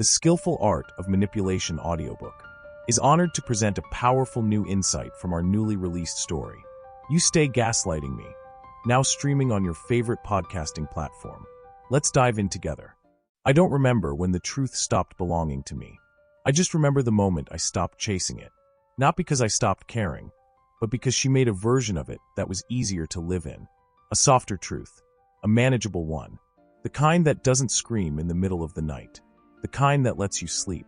The Skillful Art of Manipulation audiobook, is honored to present a powerful new insight from our newly released story, You Stay Gaslighting Me, now streaming on your favorite podcasting platform. Let's dive in together. I don't remember when the truth stopped belonging to me. I just remember the moment I stopped chasing it. Not because I stopped caring, but because she made a version of it that was easier to live in. A softer truth, a manageable one, the kind that doesn't scream in the middle of the night, the kind that lets you sleep.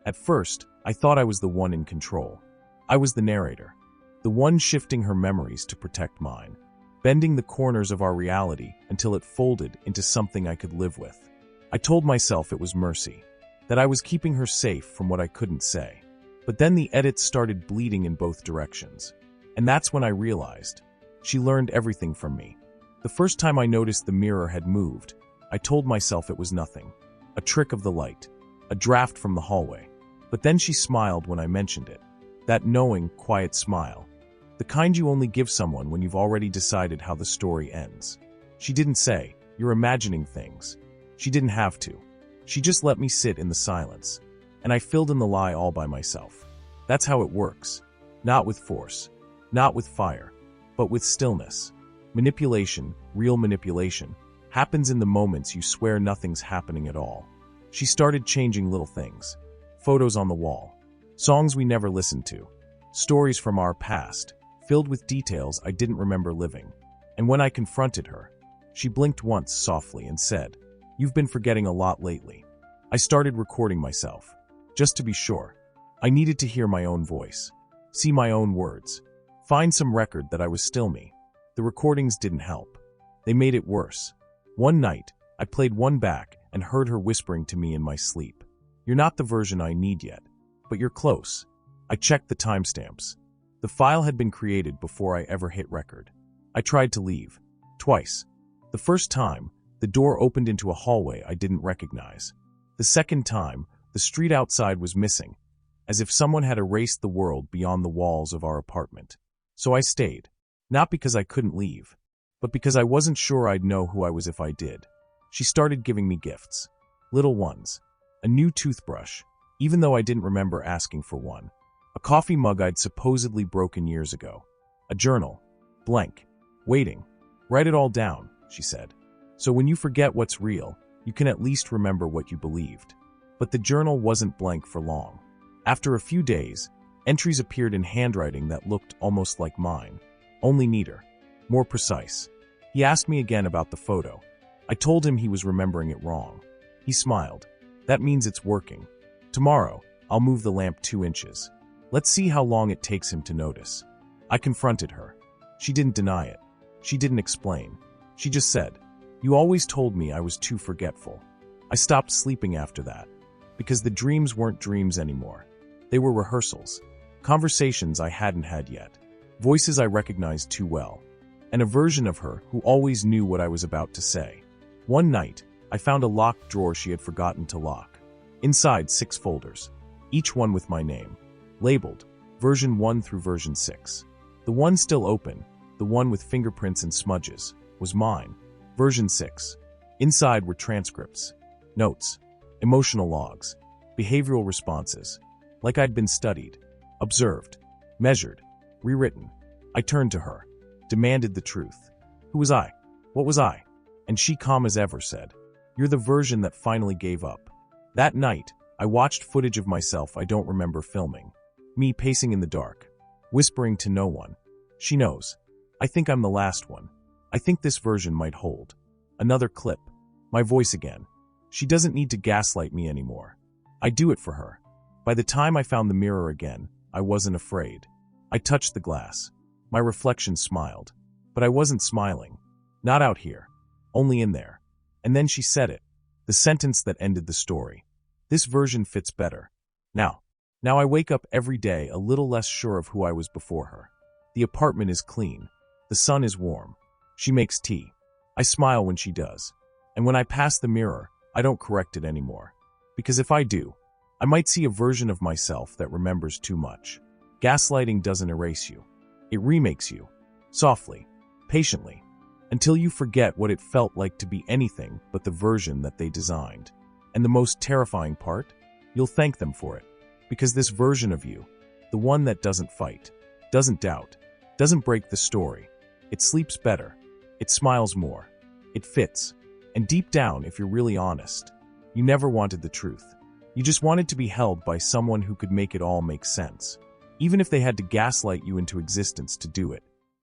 At first, I thought I was the one in control. I was the narrator, the one shifting her memories to protect mine, bending the corners of our reality until it folded into something I could live with. I told myself it was mercy, that I was keeping her safe from what I couldn't say. But then the edits started bleeding in both directions. And that's when I realized she learned everything from me. The first time I noticed the mirror had moved, I told myself it was nothing, a trick of the light, a draft from the hallway. But then she smiled when I mentioned it, that knowing, quiet smile, the kind you only give someone when you've already decided how the story ends. She didn't say, "You're imagining things." She didn't have to. She just let me sit in the silence, and I filled in the lie all by myself. That's how it works. Not with force, not with fire, but with stillness. Manipulation, real manipulation, happens in the moments you swear nothing's happening at all. She started changing little things. Photos on the wall, songs we never listened to, stories from our past, filled with details I didn't remember living. And when I confronted her, she blinked once softly and said, "You've been forgetting a lot lately." I started recording myself, just to be sure. I needed to hear my own voice, see my own words, find some record that I was still me. The recordings didn't help. They made it worse. One night, I played one back and heard her whispering to me in my sleep, "You're not the version I need yet, but you're close." I checked the timestamps. The file had been created before I ever hit record. I tried to leave. Twice. The first time, the door opened into a hallway I didn't recognize. The second time, the street outside was missing, as if someone had erased the world beyond the walls of our apartment. So I stayed. Not because I couldn't leave, but because I wasn't sure I'd know who I was if I did. She started giving me gifts. Little ones. A new toothbrush, even though I didn't remember asking for one. A coffee mug I'd supposedly broken years ago. A journal. Blank. Waiting. "Write it all down," she said. "So when you forget what's real, you can at least remember what you believed." But the journal wasn't blank for long. After a few days, entries appeared in handwriting that looked almost like mine, only neater, more precise. He asked me again about the photo. I told him he was remembering it wrong. He smiled. "That means it's working. Tomorrow, I'll move the lamp 2 inches. Let's see how long it takes him to notice." I confronted her. She didn't deny it. She didn't explain. She just said, "You always told me I was too forgetful." I stopped sleeping after that, because the dreams weren't dreams anymore. They were rehearsals, conversations I hadn't had yet, voices I recognized too well, and a version of her who always knew what I was about to say. One night, I found a locked drawer she had forgotten to lock. Inside 6 folders, each one with my name, labeled version 1 through version 6. The one still open, the one with fingerprints and smudges, was mine, version 6. Inside were transcripts, notes, emotional logs, behavioral responses, like I'd been studied, observed, measured, rewritten. I turned to her, demanded the truth. Who was I? What was I? And she, calm as ever, said, "You're the version that finally gave up." That night, I watched footage of myself I don't remember filming. Me pacing in the dark, whispering to no one. She knows. I think I'm the last one. I think this version might hold. Another clip. My voice again. She doesn't need to gaslight me anymore. I do it for her. By the time I found the mirror again, I wasn't afraid. I touched the glass. My reflection smiled. But I wasn't smiling. Not out here. Only in there. And then she said it. The sentence that ended the story. "This version fits better. Now I wake up every day a little less sure of who I was before her. The apartment is clean. The sun is warm. She makes tea. I smile when she does. And when I pass the mirror, I don't correct it anymore. Because if I do, I might see a version of myself that remembers too much. Gaslighting doesn't erase you. It remakes you. Softly. Patiently. Until you forget what it felt like to be anything but the version that they designed. And the most terrifying part? You'll thank them for it. Because this version of you, the one that doesn't fight, doesn't doubt, doesn't break the story, it sleeps better, it smiles more, it fits. And deep down, if you're really honest, you never wanted the truth. You just wanted to be held by someone who could make it all make sense, even if they had to gaslight you into existence to do it.